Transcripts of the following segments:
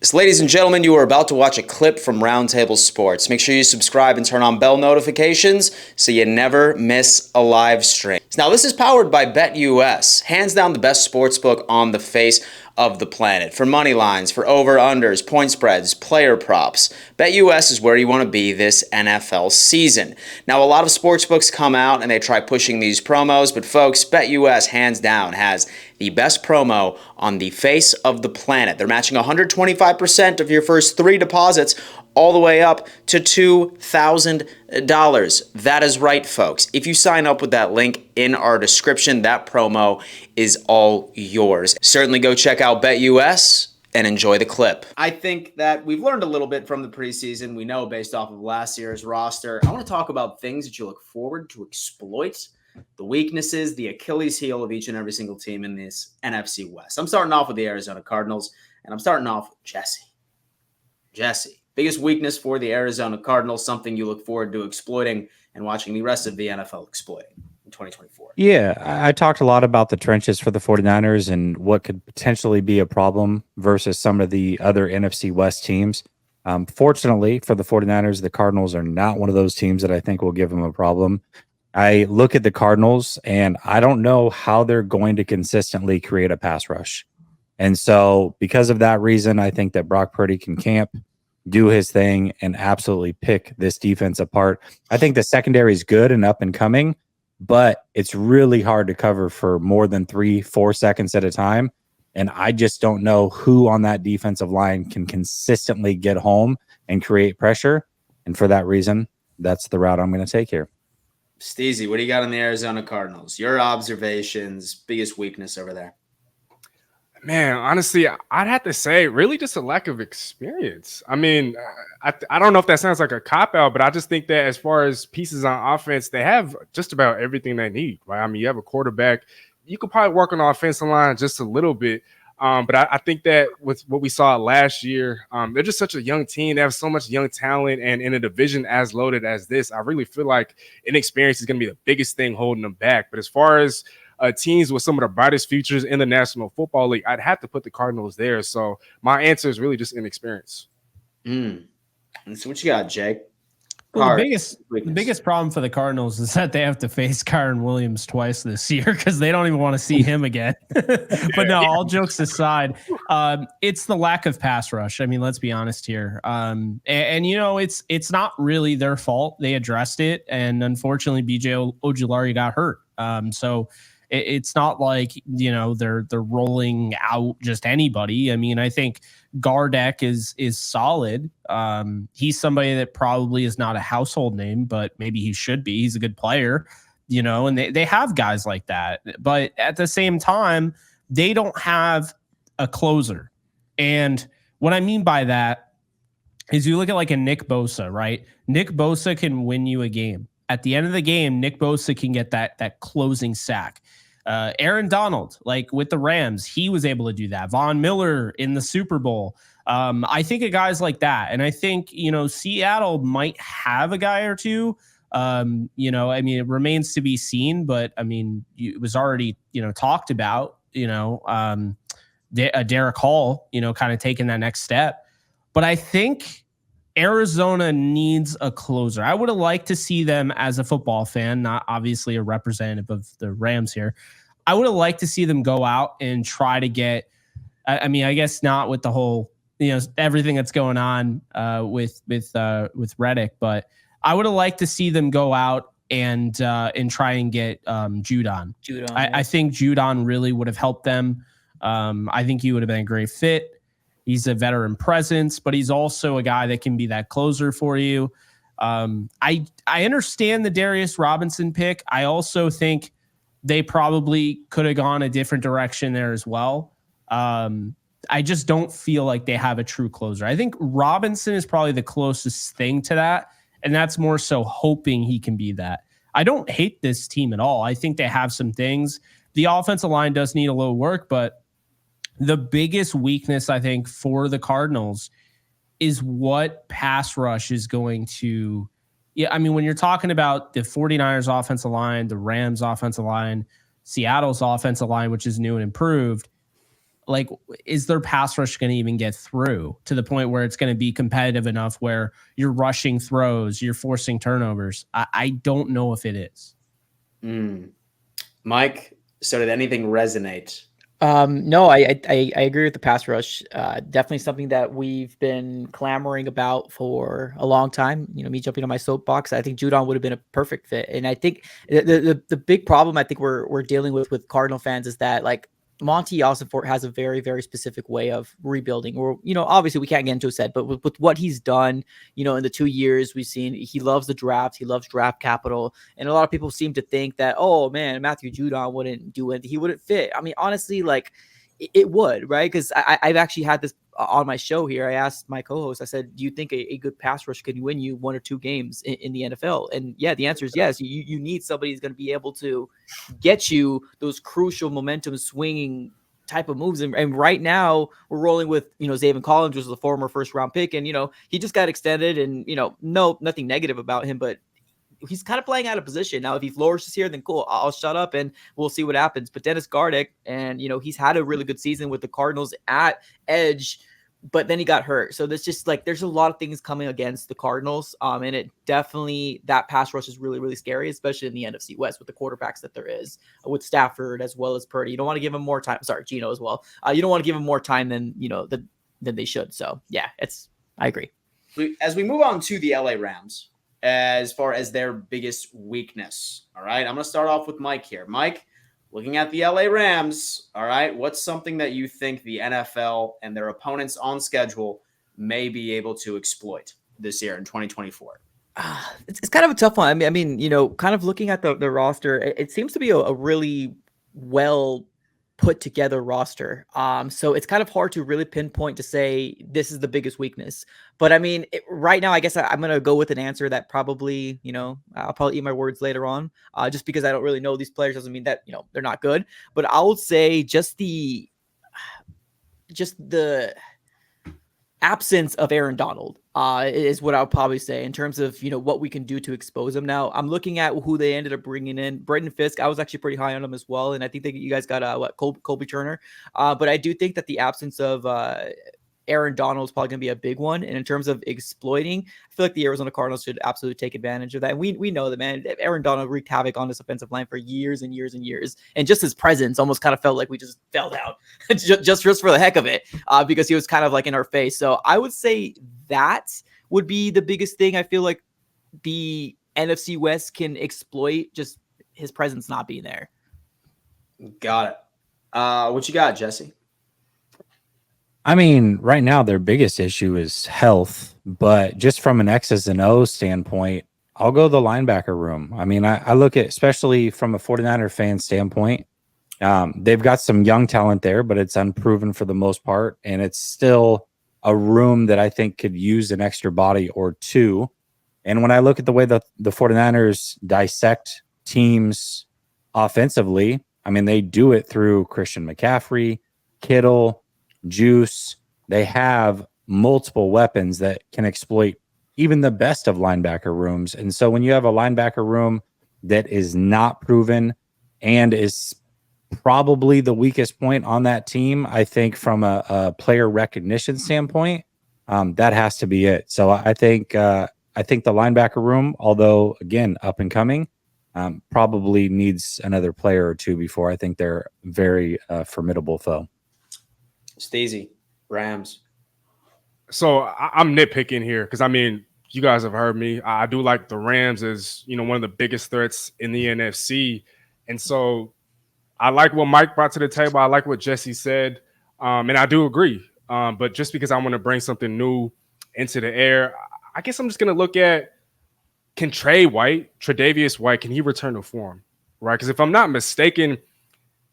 So, ladies and gentlemen, you are about to watch a clip from Roundtable Sports. Make sure you subscribe and turn on bell notifications so you never miss a live stream. Now, this is powered by BetUS, hands down the best sportsbook on the face of the planet. For money lines, for over-unders, point spreads, player props, BetUS is where you want to be this NFL season. Now, a lot of sportsbooks come out and they try pushing these promos, but folks, BetUS hands down has the best promo on the face of the planet. They're matching 125% of your first 3 deposits all the way up to $2,000. That is right, folks. If you sign up with that link in our description, that promo is all yours. Certainly go check out BetUS and enjoy the clip. I think that we've learned a little bit from the preseason. We know based off of last year's roster. I want to talk about things that you look forward to exploit, the weaknesses, the Achilles heel of each and every single team in this NFC West. I'm starting off with the Arizona Cardinals, and I'm starting off with Jesse. Biggest weakness for the Arizona Cardinals, something you look forward to exploiting and watching the rest of the NFL exploiting in 2024. Yeah, I talked a lot about the trenches for the 49ers and what could potentially be a problem versus some of the other NFC West teams. Fortunately for the 49ers, the Cardinals are not one of those teams that I think will give them a problem. I look at the Cardinals, and I don't know how they're going to consistently create a pass rush. And so because of that reason, I think that Brock Purdy can camp, do his thing, and absolutely pick this defense apart. I think the secondary is good and up and coming, but it's really hard to cover for more than 3-4 seconds at a time. And I just don't know who on that defensive line can consistently get home and create pressure. And for that reason, that's the route I'm going to take here. Steezy, what do you got on the Arizona Cardinals? Your observations, biggest weakness over there? Man, honestly, I'd have to say really just a lack of experience. I mean, I don't know if that sounds like a cop-out, but I just think that as far as pieces on offense, they have just about everything they need, right? I mean, you have a quarterback. You could probably work on the offensive line just a little bit. But I think that with what we saw last year, they're just such a young team. They have so much young talent, and in a division as loaded as this, I really feel like inexperience is going to be the biggest thing holding them back. But as far as teams with some of the brightest futures in the National Football League, I'd have to put the Cardinals there. So my answer is really just inexperience. And so what you got, Jake? Well, the biggest problem for the Cardinals is that they have to face Kyren Williams twice this year because they don't even want to see him again. But no, all jokes aside, it's the lack of pass rush. I mean, let's be honest here. And you know, it's not really their fault. They addressed it, and unfortunately, BJ Ojulari got hurt. So it's not like, you know, they're rolling out just anybody. I mean, I think Gardeck is solid. He's somebody that probably is not a household name, but maybe he should be. He's a good player, you know, and they have guys like that. But at the same time, they don't have a closer. And what I mean by that is you look at like a Nick Bosa, right? Nick Bosa can win you a game. At the end of the game, Nick Bosa can get that closing sack. Aaron Donald, like with the Rams, he was able to do that. Von Miller in the Super Bowl. I think of guys like that. And I think, you know, Seattle might have a guy or two. You know, I mean, it remains to be seen, but I mean, it was already, you know, talked about, you know, Derek Hall, you know, kind of taking that next step. But I think Arizona needs a closer. I would have liked to see them as a football fan, not obviously a representative of the Rams here. I would have liked to see them go out and try to get, I mean, I guess not with the whole, you know, everything that's going on with Reddick, but I would have liked to see them go out and try and get Judon. I think Judon really would have helped them. I think he would have been a great fit. He's a veteran presence, but he's also a guy that can be that closer for you. I understand the Darius Robinson pick. I also think they probably could have gone a different direction there as well. I just don't feel like they have a true closer. I think Robinson is probably the closest thing to that, and that's more so hoping he can be that. I don't hate this team at all. I think they have some things. The offensive line does need a little work, but the biggest weakness, I think, for the Cardinals is what pass rush is going to. Yeah, I mean, when you're talking about the 49ers offensive line, the Rams offensive line, Seattle's offensive line, which is new and improved, like, is their pass rush going to even get through to the point where it's going to be competitive enough where you're rushing throws, you're forcing turnovers? I don't know if it is. Mike, so did anything resonate? No, I agree with the pass rush. Definitely something that we've been clamoring about for a long time. You know, me jumping on my soapbox, I think Judon would have been a perfect fit. And I think the big problem I think we're dealing with Cardinal fans is that, like, Monty Ossenfort has a very, very specific way of rebuilding. Or, you know, obviously we can't get into a set, but with what he's done, you know, in the 2 years we've seen, he loves the draft, he loves draft capital. And a lot of people seem to think that, oh man, Matthew Judon wouldn't do it. He wouldn't fit. I mean, honestly, like, it would, right? Because I've actually had this on my show here. I asked my co-host, I said, do you think a good pass rush can win you 1 or 2 games in the NFL? And yeah, the answer is yes. You need somebody who's going to be able to get you those crucial momentum swinging type of moves. And right now we're rolling with, you know, Zaven Collins, was a former first round pick. And, you know, he just got extended, and, you know, nothing negative about him, but he's kind of playing out of position. Now, if he flourishes here, then cool, I'll shut up and we'll see what happens. But Dennis Gardeck, and, you know, he's had a really good season with the Cardinals at edge, but then he got hurt. So there's just, like, there's a lot of things coming against the Cardinals. And it definitely, that pass rush is really, really scary, especially in the NFC West with the quarterbacks that there is, with Stafford as well as Purdy. You don't want to give him more time. Sorry, Gino as well. You don't want to give him more time than, you know, than they should. So yeah, I agree. As we move on to the LA Rams, as far as their biggest weakness. All right, I'm going to start off with Mike here. Mike, looking at the LA Rams, all right, what's something that you think the NFL and their opponents on schedule may be able to exploit this year in 2024? It's kind of a tough one. I mean, you know, kind of looking at the roster, it seems to be a really well put together roster. So it's kind of hard to really pinpoint to say this is the biggest weakness. But I mean, right now, I guess I'm going to go with an answer that probably, you know, I'll probably eat my words later on, just because I don't really know these players doesn't mean that, you know, they're not good. But I would say just the absence of Aaron Donald is what I'll probably say in terms of, you know, what we can do to expose him. Now, I'm looking at who they ended up bringing in. Brendan Fisk, I was actually pretty high on him as well, and I think that you guys got Colby Turner. But I do think that the absence of Aaron Donald is probably going to be a big one. And in terms of exploiting, I feel like the Arizona Cardinals should absolutely take advantage of that. And we know that, man, Aaron Donald wreaked havoc on this offensive line for years and years and years. And just his presence almost kind of felt like we just fell down just for the heck of it, because he was kind of like in our face. So I would say that would be the biggest thing. I feel like the NFC West can exploit, just his presence not being there. Got it. What you got, Jesse? I mean, right now their biggest issue is health, but just from an X's and O's standpoint, I'll go the linebacker room. I mean, I look at, especially from a 49er fan standpoint, they've got some young talent there, but it's unproven for the most part, and it's still a room that I think could use an extra body or two. And when I look at the way the 49ers dissect teams offensively, I mean, they do it through Christian McCaffrey, Kittle, Juice. They have multiple weapons that can exploit even the best of linebacker rooms. And so when you have a linebacker room that is not proven and is probably the weakest point on that team, I think from a player recognition standpoint, that has to be it. So I think the linebacker room, although again up and coming, probably needs another player or two before I think they're very formidable foe. Stacey, Rams. So I'm nitpicking here because, I mean, you guys have heard me. I do like the Rams as, you know, one of the biggest threats in the NFC. And so I like what Mike brought to the table. I like what Jesse said. And I do agree. But just because I want to bring something new into the air, I guess I'm just going to look at, can Tre'Davious White, can he return to form? Right? Because if I'm not mistaken,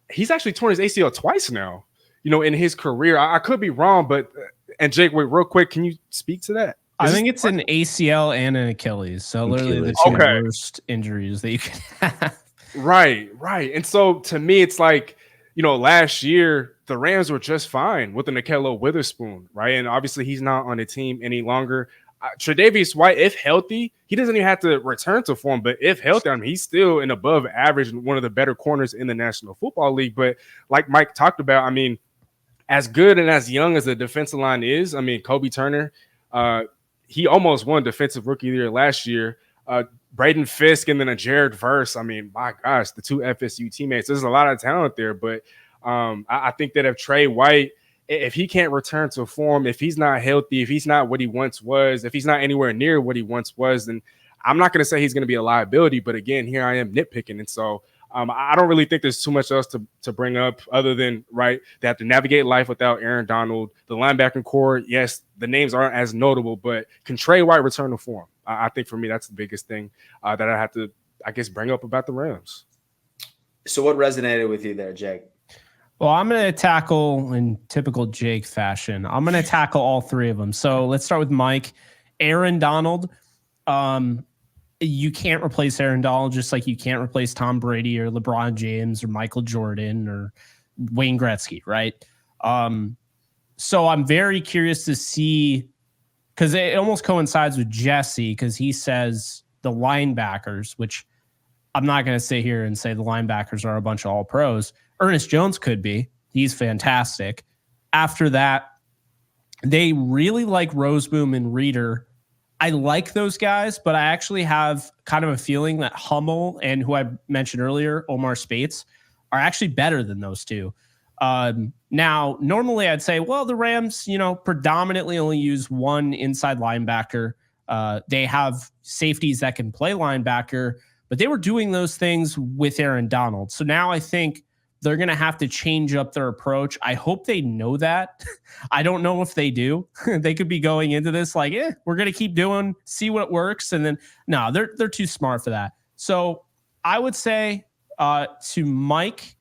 he's actually torn his ACL twice now, you know, in his career. I could be wrong, but and Jake, wait, real quick, can you speak to that? I think it's an ACL and an Achilles. So literally the two worst injuries that you can have. Right. And so to me, it's like, you know, last year the Rams were just fine with the Nikello Witherspoon, right? And obviously he's not on the team any longer. Tre'Davious White, if healthy, he doesn't even have to return to form, but if healthy, I mean, he's still an above average and one of the better corners in the National Football League. But like Mike talked about, I mean, as good and as young as the defensive line is, I mean, Kobe Turner, he almost won Defensive Rookie of the Year last year. Braden Fisk and then a Jared Verse. I mean, my gosh, the two FSU teammates. There's a lot of talent there, but I think that if Trey White, if he can't return to form, if he's not healthy, if he's not what he once was, if he's not anywhere near what he once was, then I'm not going to say he's going to be a liability. But again, here I am nitpicking. And so I don't really think there's too much else to bring up other than, right, they have to navigate life without Aaron Donald. The linebacking core, yes, the names aren't as notable, but can Trey White return to form? I think for me, that's the biggest thing that I have to, I guess, bring up about the Rams. So what resonated with you there, Jake? Well, I'm going to tackle in typical Jake fashion. I'm going to tackle all three of them. So let's start with Mike. Aaron Donald. You can't replace Aaron Donald just like you can't replace Tom Brady or LeBron James or Michael Jordan or Wayne Gretzky, right? So I'm very curious to see, because it almost coincides with Jesse, because he says the linebackers, which I'm not going to sit here and say the linebackers are a bunch of all pros. Ernest Jones could be. He's fantastic. After that, they really like Roseboom and Reeder. I like those guys, but I actually have kind of a feeling that Hummel and who I mentioned earlier, Omar Spates, are actually better than those two. Now, normally I'd say, well, the Rams, predominantly only use one inside linebacker. They have safeties that can play linebacker, but they were doing those things with Aaron Donald. So now I think they're going to have to change up their approach. I hope they know that. I don't know if they do. They could be going into this like, we're going to keep doing, see what works. And then, no, they're too smart for that. So I would say to Mike,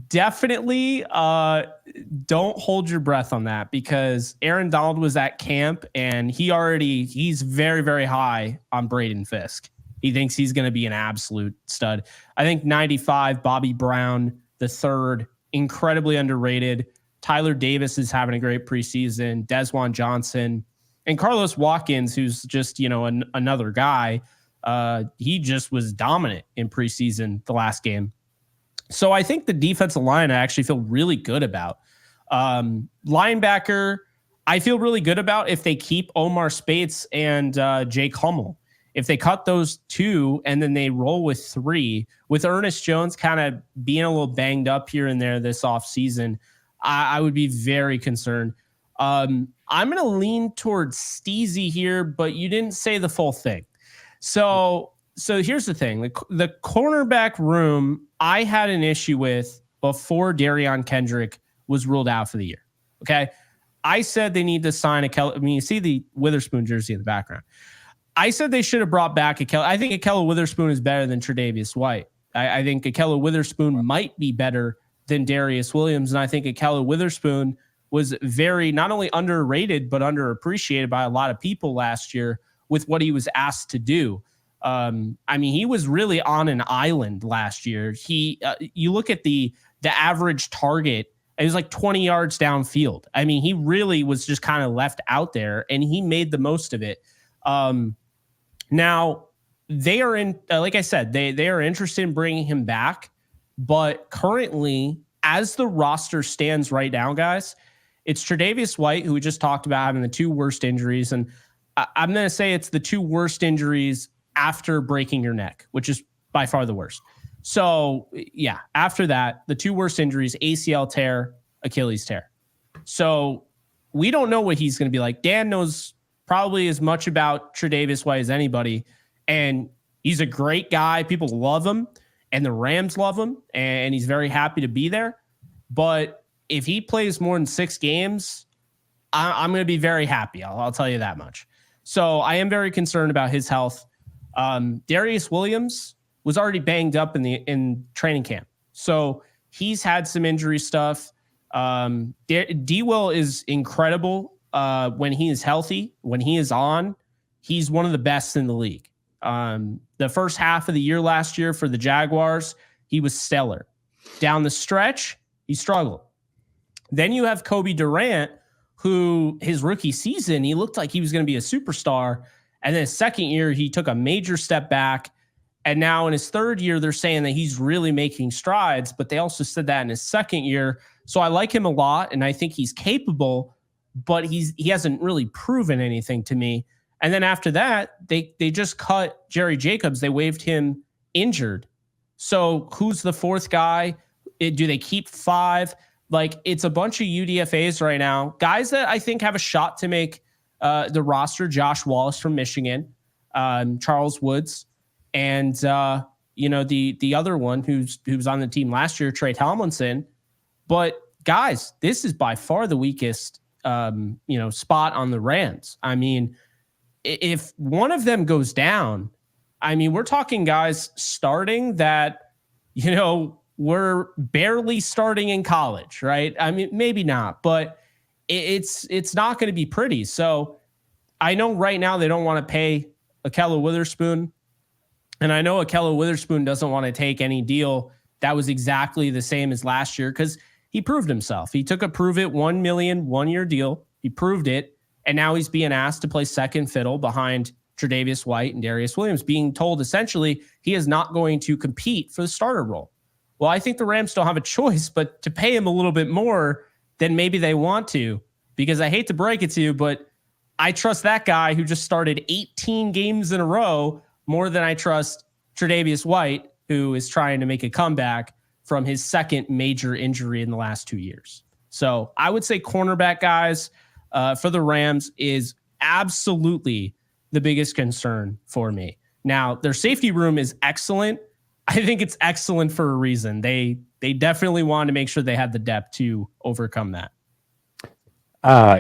definitely don't hold your breath on that, because Aaron Donald was at camp and he's very, very high on Braden Fisk. He thinks he's going to be an absolute stud. I think 95, Bobby Brown, the third, incredibly underrated. Tyler Davis is having a great preseason. Desjuan Johnson and Carlos Watkins, who's just, another guy. He just was dominant in preseason the last game. So I think the defensive line I actually feel really good about. Linebacker, I feel really good about if they keep Omar Spates and Jake Hummel. If they cut those two and then they roll with three, with Ernest Jones kind of being a little banged up here and there this offseason, I would be very concerned. I'm going to lean towards Steezy here, but you didn't say the full thing. So here's the thing. The cornerback room I had an issue with before Darion Kendrick was ruled out for the year. Okay. I said they need to sign you see the Witherspoon jersey in the background. I said they should have brought back Akella. I think Akella Witherspoon is better than Tre'Davious White. I think Akella Witherspoon might be better than Darius Williams. And I think Akella Witherspoon was very not only underrated, but underappreciated by a lot of people last year with what he was asked to do. He was really on an island last year. You look at the average target, it was like 20 yards downfield. He really was just kind of left out there, and he made the most of it. Now they are in, like I said, they are interested in bringing him back, but currently, as the roster stands right now, guys, it's Tre'Davious White, who we just talked about having the two worst injuries, and I'm going to say it's the two worst injuries after breaking your neck, which is by far the worst. So yeah, after that, the two worst injuries, ACL tear, Achilles tear. So we don't know what he's going to be like. Dan knows probably as much about Tre'Davious White as anybody. And he's a great guy. People love him and the Rams love him, and he's very happy to be there. But if he plays more than 6 games, I'm going to be very happy. I'll tell you that much. So I am very concerned about his health. Darius Williams was already banged up in training camp. So he's had some injury stuff. D-Will is incredible. When he is healthy, when he is on, he's one of the best in the league. The first half of the year last year for the Jaguars, he was stellar. Down the stretch, he struggled. Then you have Kobe Durant, who his rookie season, he looked like he was going to be a superstar. And then his second year, he took a major step back. And now in his third year, they're saying that he's really making strides, but they also said that in his second year. So I like him a lot, and I think he's capable, but he hasn't really proven anything to me. And then after that, they just cut Jerry Jacobs. They waived him injured. So who's the fourth guy? Do they keep 5? Like, it's a bunch of UDFAs right now. Guys that I think have a shot to make the roster: Josh Wallace from Michigan, Charles Woods, and the other one who's on the team last year, Trey Tomlinson. But guys, this is by far the weakest spot on the Rams. I mean, if one of them goes down, I mean, we're talking guys starting that, we're barely starting in college, right? I mean, maybe not, but it's not going to be pretty. So I know right now they don't want to pay Ahkello Witherspoon, and I know Ahkello Witherspoon doesn't want to take any deal that was exactly the same as last year, because he proved himself. He took a prove it $1 million 1-year deal. He proved it, and now he's being asked to play second fiddle behind Tre'Davious White and Darius Williams, being told essentially he is not going to compete for the starter role. Well, I think the Rams don't have a choice but to pay him a little bit more than maybe they want to, because I hate to break it to you, but I trust that guy who just started 18 games in a row more than I trust Tre'Davious White, who is trying to make a comeback from his second major injury in the last 2 years. So I would say cornerback guys for the Rams is absolutely the biggest concern for me. Now, their safety room is excellent. I think it's excellent for a reason. They definitely wanted to make sure they had the depth to overcome that.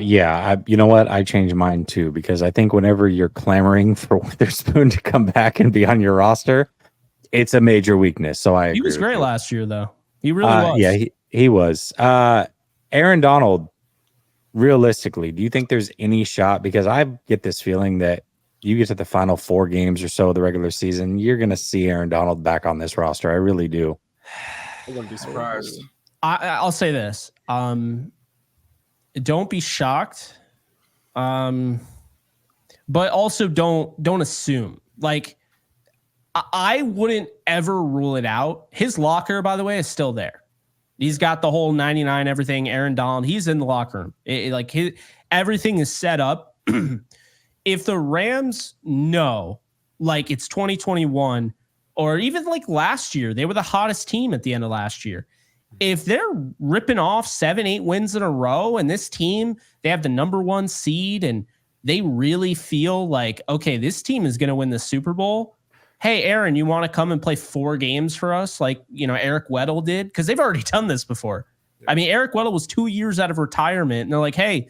You know what? I changed mine too, because I think whenever you're clamoring for Witherspoon to come back and be on your roster, it's a major weakness. So he was great last year, though. He really was. Yeah, he was. Aaron Donald, realistically, do you think there's any shot? Because I get this feeling that you get to the final 4 games or so of the regular season, you're going to see Aaron Donald back on this roster. I really do. I wouldn't be surprised. I'll say this. Don't be shocked. But also don't assume. Like, I wouldn't ever rule it out. His locker, by the way, is still there. He's got the whole 99 everything. Aaron Donald, he's in the locker room. Everything is set up. If the Rams know, like, it's 2021, or even like last year, they were the hottest team at the end of last year. If they're ripping off 7-8 wins in a row, and this team, they have the number 1 seed, and they really feel like, okay, this team is going to win the Super Bowl. Hey, Aaron, you want to come and play 4 games for us, like, Eric Weddle did? Because they've already done this before. I mean, Eric Weddle was 2 years out of retirement, and they're like, hey,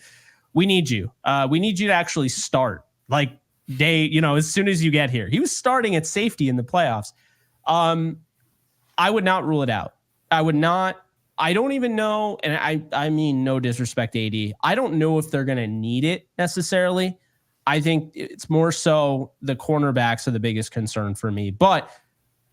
we need you. We need you to actually start. Like, as soon as you get here. He was starting at safety in the playoffs. I would not rule it out. I would not. I don't even know, and I mean no disrespect to AD. I don't know if they're going to need it necessarily. I think it's more so the cornerbacks are the biggest concern for me. But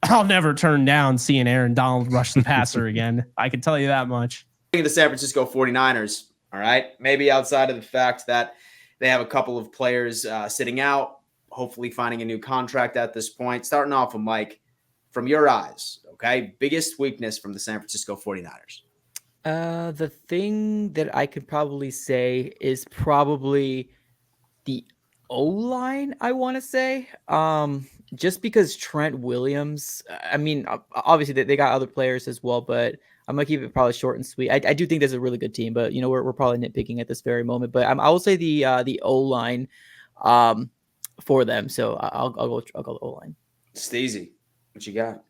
I'll never turn down seeing Aaron Donald rush the passer again. I can tell you that much. The San Francisco 49ers, all right? Maybe outside of the fact that they have a couple of players sitting out, hopefully finding a new contract at this point. Starting off with Mike, from your eyes, okay? Biggest weakness from the San Francisco 49ers. The thing that I could probably say is probably the O-line, I want to say. Just because Trent Williams, I mean, obviously they got other players as well, but I'm going to keep it probably short and sweet. I do think there's a really good team, but, we're probably nitpicking at this very moment. But I will say the O-line for them. So I'll go O-line. Steezy, what you got?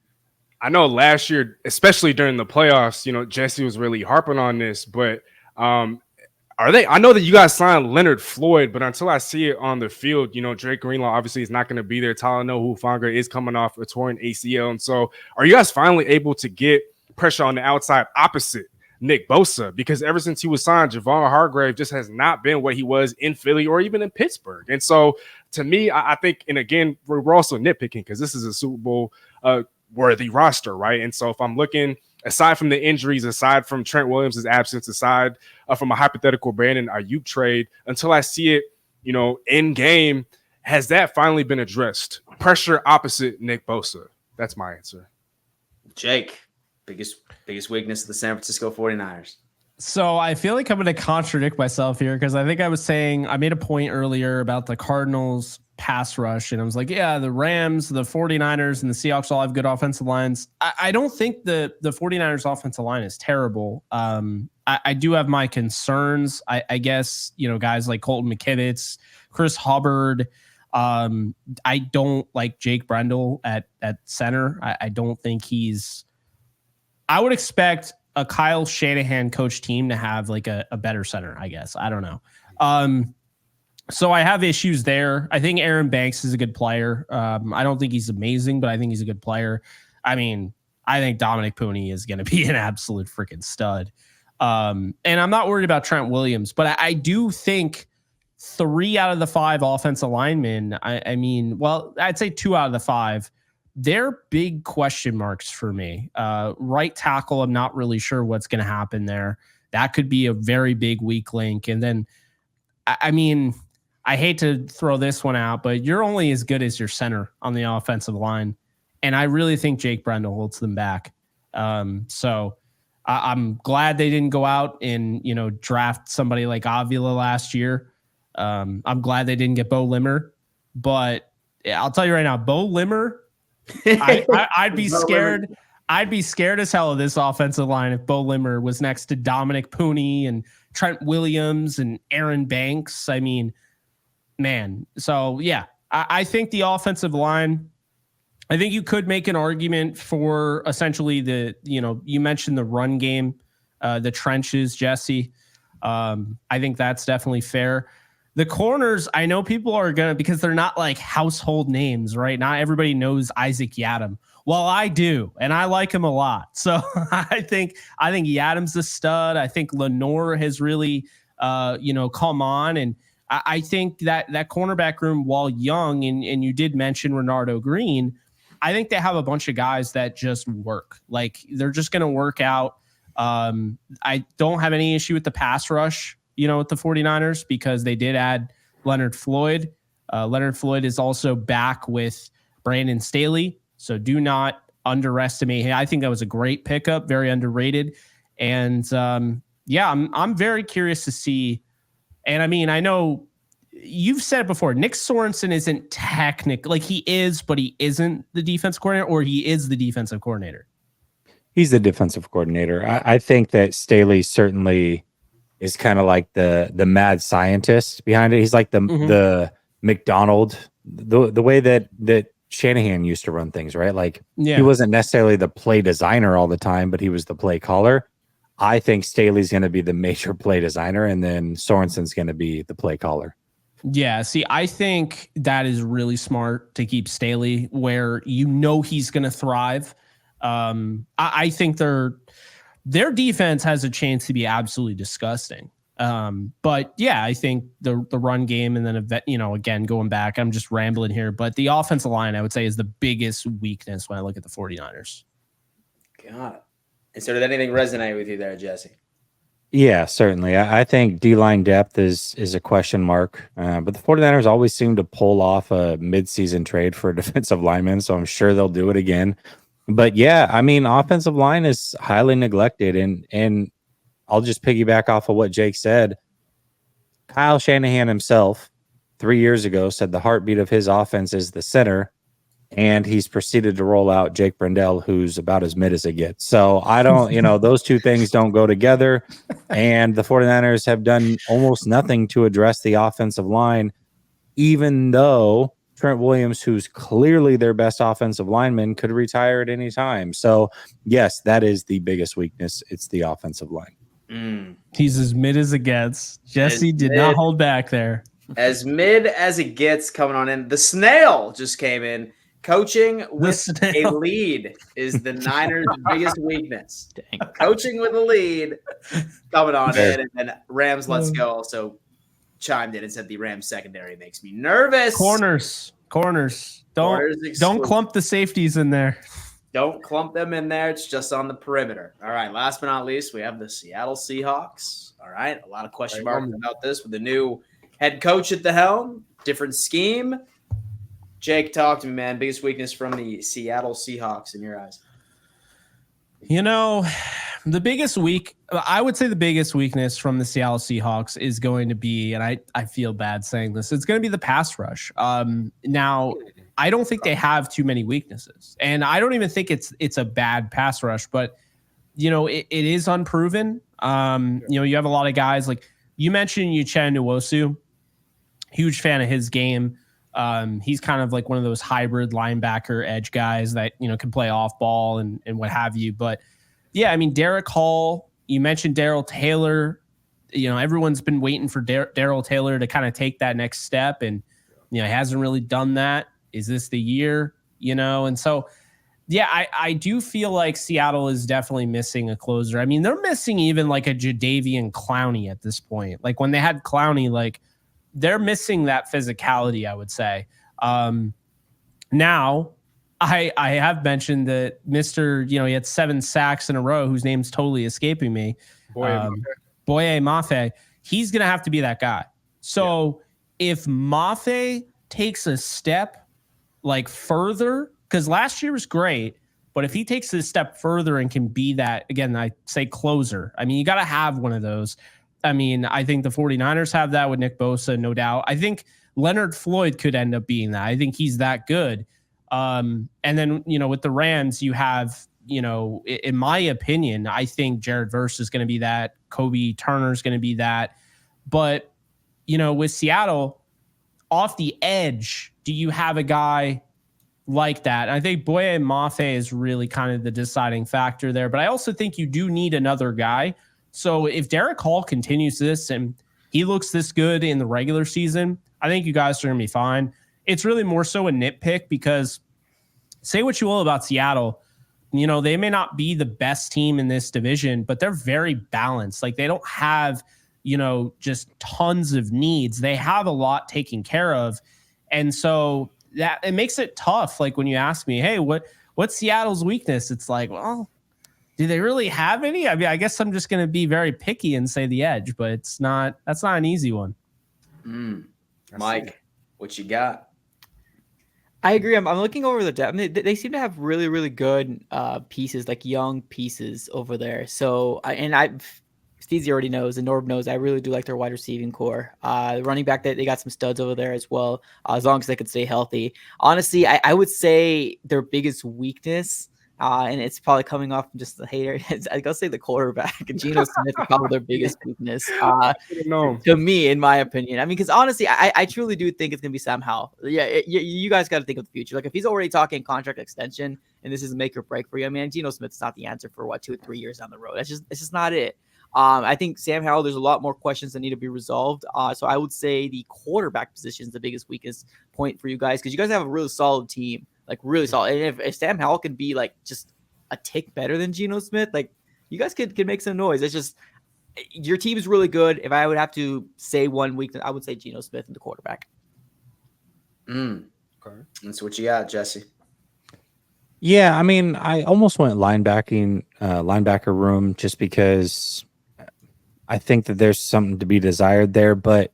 I know last year, especially during the playoffs, Jesse was really harping on this, but I know that you guys signed Leonard Floyd, but until I see it on the field, Drake Greenlaw obviously is not going to be there. Talanoa Hufanga is coming off a torn ACL. And so are you guys finally able to get pressure on the outside opposite Nick Bosa? Because ever since he was signed, Javon Hargrave just has not been what he was in Philly or even in Pittsburgh. And so to me, I think, and again, we're also nitpicking because this is a Super Bowl worthy roster, right? And so if I'm looking aside from the injuries, aside from Trent Williams' absence, aside from a hypothetical Brandon Ayuk trade, until I see it, in game, has that finally been addressed? Pressure opposite Nick Bosa. That's my answer. Jake, biggest weakness of the San Francisco 49ers. So I feel like I'm going to contradict myself here because I think I was saying I made a point earlier about the Cardinals pass rush. And I was like, yeah, the Rams, the 49ers, and the Seahawks all have good offensive lines. I don't think the 49ers offensive line is terrible. I do have my concerns. I guess, guys like Colton McKivitz, Chris Hubbard. I don't like Jake Brendel at center. I don't think I would expect a Kyle Shanahan coach team to have like a better center, I guess. I don't know. So I have issues there. I think Aaron Banks is a good player. I don't think he's amazing, but I think he's a good player. I mean, I think Dominic Pooney is going to be an absolute freaking stud. And I'm not worried about Trent Williams, but I do think 3 out of the 5 offensive linemen, I'd say 2 out of the 5, they're big question marks for me. Right tackle, I'm not really sure what's going to happen there. That could be a very big weak link. And then, I hate to throw this one out, but you're only as good as your center on the offensive line. And I really think Jake Brendel holds them back. So I'm glad they didn't go out and, draft somebody like Avila last year. I'm glad they didn't get Bo Limmer. But I'll tell you right now, Bo Limmer, I'd be scared. I'd be scared as hell of this offensive line if Bo Limmer was next to Dominic Pooney and Trent Williams and Aaron Banks. I mean, man. So yeah, I think the offensive line, I think you could make an argument for essentially you mentioned the run game, the trenches, Jesse. I think that's definitely fair. The corners, I know people are because they're not like household names, right? Not everybody knows Isaac Yiadom. Well, I do, and I like him a lot. So I think Yiadom's a stud. I think Lenore has really, come on, and I think that cornerback room, while young, and you did mention Renardo Green, I think they have a bunch of guys that just work. Like they're just going to work out. I don't have any issue with the pass rush, with the 49ers, because they did add Leonard Floyd. Leonard Floyd is also back with Brandon Staley. So do not underestimate him. I think that was a great pickup, very underrated. And I'm very curious to see. And I know you've said it before, Nick Sorensen isn't technical. Like he is, but he isn't the defense coordinator, or he is the defensive coordinator. He's the defensive coordinator. I think that Staley certainly is kind of like the mad scientist behind it. He's like the McDonald, the way that Shanahan used to run things, right? Like he wasn't necessarily the play designer all the time, but he was the play caller. I think Staley's going to be the major play designer, and then Sorensen's going to be the play caller. Yeah, see, I think that is really smart to keep Staley where he's going to thrive. I think their defense has a chance to be absolutely disgusting. But yeah, I think the run game, and then again going back, I'm just rambling here, but the offensive line I would say is the biggest weakness when I look at the 49ers. Got it. And so did anything resonate with you there, Jesse? Yeah, certainly. I think D-line depth is a question mark, but the 49ers always seem to pull off a midseason trade for a defensive lineman, so I'm sure they'll do it again. But yeah, offensive line is highly neglected, and I'll just piggyback off of what Jake said. Kyle Shanahan himself 3 years ago said the heartbeat of his offense is the center, and he's proceeded to roll out Jake Brendel, who's about as mid as it gets. So I don't, those two things don't go together, and the 49ers have done almost nothing to address the offensive line, even though Trent Williams, who's clearly their best offensive lineman, could retire at any time. So yes, that is the biggest weakness. It's the offensive line. He's as mid as it gets. Jesse did not hold back there. As mid as it gets coming on in. The snail just came in. Coaching with a lead is the Niners' biggest weakness. Dang. Coaching with a lead coming on in. And then Rams Let's Go also chimed in and said the Rams secondary makes me nervous. Corners. Don't clump the safeties in there. Don't clump them in there. It's just on the perimeter. All right. Last but not least, we have the Seattle Seahawks. All right. A lot of question marks about this with the new head coach at the helm. Different scheme. Jake, talk to me, man. Biggest weakness from the Seattle Seahawks in your eyes? The biggest I would say the biggest weakness from the Seattle Seahawks is going to be, and I feel bad saying this, it's going to be the pass rush. Now, I don't think they have too many weaknesses, and I don't even think it's a bad pass rush, but it is unproven. You have a lot of guys like you mentioned, Uchenna Nwosu, huge fan of his game. He's kind of like one of those hybrid linebacker edge guys that can play off ball and what have you, but. Yeah, I mean, Derek Hall, you mentioned Darrell Taylor. Everyone's been waiting for Darrell Taylor to kind of take that next step, and he hasn't really done that. Is this the year? And so, yeah, I do feel like Seattle is definitely missing a closer. I mean, they're missing even like a Jadeveon Clowney at this point. Like when they had Clowney, like they're missing that physicality, I would say. Now, I have mentioned that Mr. He had 7 sacks in a row, whose name's totally escaping me. Boye Mafe. He's going to have to be that guy. So if Mafe takes a step like further, because last year was great, but if he takes a step further and can be that, again, I say closer. I mean, you got to have one of those. I mean, I think the 49ers have that with Nick Bosa, no doubt. I think Leonard Floyd could end up being that. I think he's that good. And then, with the Rams, you have, in my opinion, I think Jared Verse is going to be that. Kobe Turner is going to be that. But, with Seattle, off the edge, do you have a guy like that? And I think Boye Mafe is really kind of the deciding factor there. But I also think you do need another guy. So if Derek Hall continues this and he looks this good in the regular season, I think you guys are going to be fine. It's really more so a nitpick because say what you will about Seattle, they may not be the best team in this division, but they're very balanced. Like they don't have, just tons of needs. They have a lot taken care of. And so that it makes it tough. Like when you ask me, hey, what's Seattle's weakness? It's like, well, do they really have any? I mean, I guess I'm just going to be very picky and say the edge, but that's not an easy one. Mike, what you got? I agree. I'm looking over the depth. I mean, they seem to have really, really good pieces, like young pieces over there. So, Steezy already knows, and Norb knows, I really do like their wide receiving core. Running back, they got some studs over there as well, as long as they could stay healthy. Honestly, I would say their biggest weakness, and it's probably coming off from just the hater, I gotta say the quarterback. And Geno Smith is probably their biggest weakness to me, in my opinion. I mean, because honestly, I truly do think it's gonna be Sam Howell. Yeah, you guys got to think of the future. Like if he's already talking contract extension, and this is a make or break for you, I mean, Geno Smith's not the answer for 2 or 3 years down the road. It's just not it. I think Sam Howell, there's a lot more questions that need to be resolved. So I would say the quarterback position is the biggest weakest point for you guys, because you guys have a really solid team. Like really solid. And if Sam Howell can be like just a tick better than Geno Smith, like you guys could make some noise. It's just your team is really good. If I would have to say one weakness, I would say Geno Smith and the quarterback. Okay. That's what you got, Jesse. Yeah, I mean, I almost went linebacker room just because I think that there's something to be desired there. But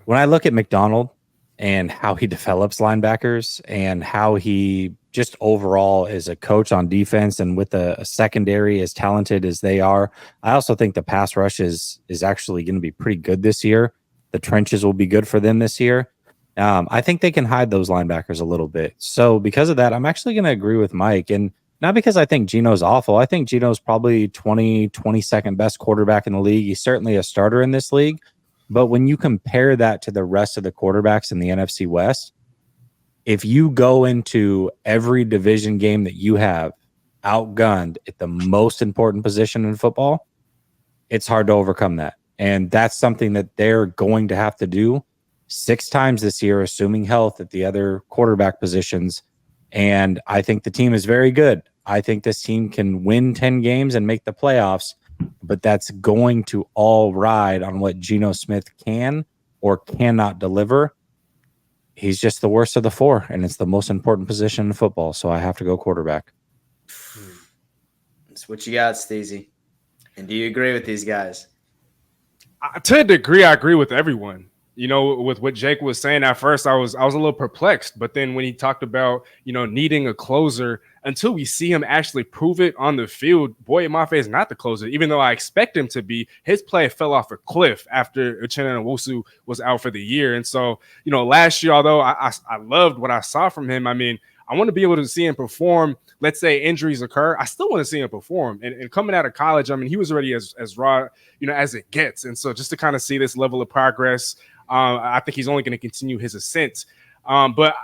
when I look at McDonald and how he develops linebackers and how he just overall is a coach on defense and with a secondary as talented as they are, I also think the pass rush is actually going to be pretty good this year. The trenches will be good for them this year. I think they can hide those linebackers a little bit. So because of that, I'm actually going to agree with Mike. And not because I think Geno's awful. I think Geno's probably 22nd best quarterback in the league. He's certainly a starter in this league. But when you compare that to the rest of the quarterbacks in the NFC West, if you go into every division game that you have outgunned at the most important position in football, it's hard to overcome that. And that's something that they're going to have to do 6 times this year, assuming health at the other quarterback positions. And I think the team is very good. I think this team can win 10 games and make the playoffs, but that's going to all ride on what Geno Smith can or cannot deliver. He's just the worst of the 4, and it's the most important position in football, so I have to go quarterback. That's what you got, Stacey. And do you agree with these guys? To a degree, I agree with everyone. you know, with what Jake was saying at first, I was a little perplexed. But then when he talked about, you know, needing a closer, until we see him actually prove it on the field, Boye Mafe is not the closer. Even though I expect him to be, his play fell off a cliff after Uchenna Nwosu was out for the year. And so, you know, last year, although I loved what I saw from him, I mean, I want to be able to see him perform. Let's say injuries occur, I still want to see him perform. And coming out of college, I mean, he was already as raw, you know, as it gets. And so just to kind of see this level of progress, I think he's only going to continue his ascent. But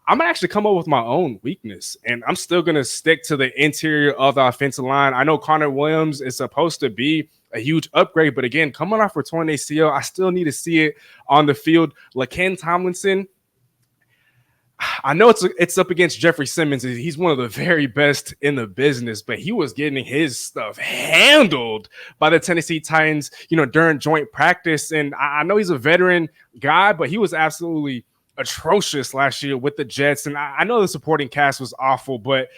I'm gonna actually come up with my own weakness, and I'm still gonna stick to the interior of the offensive line. I know Connor Williams is supposed to be a huge upgrade, but again, coming off for torn ACL, I still need to see it on the field. LaKen Tomlinson, I know it's up against Jeffrey Simmons. He's one of the very best in the business, but he was getting his stuff handled by the Tennessee Titans, you know, during joint practice. And I know he's a veteran guy, but he was absolutely atrocious last year with the Jets. And I know the supporting cast was awful, but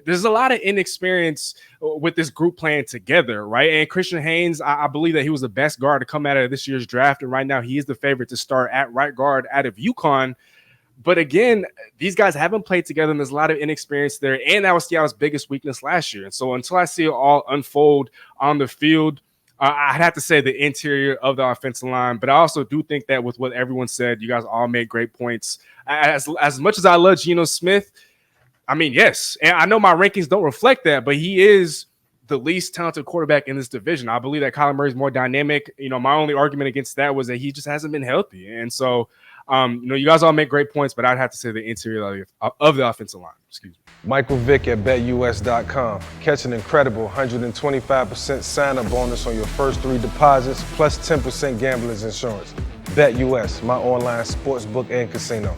there's a lot of inexperience with this group playing together, right? And Christian Haynes, I believe that he was the best guard to come out of this year's draft. And right now he is the favorite to start at right guard out of UConn. But again, these guys haven't played together, and there's a lot of inexperience there. And that was Seattle's biggest weakness last year. And so until I see it all unfold on the field, I'd have to say the interior of the offensive line. But I also do think that with what everyone said, you guys all made great points. As much as I love Geno Smith, I mean, yes. And I know my rankings don't reflect that, but he is the least talented quarterback in this division. I believe that Kyler Murray is more dynamic. You know, my only argument against that was that he just hasn't been healthy. And so, you know, you guys all make great points, but I'd have to say the interior of the offensive line. Excuse me. Michael Vick at BetUS.com. Catch an incredible 125% sign-up bonus on your first 3 deposits, plus 10% gambler's insurance. BetUS, my online sportsbook and casino.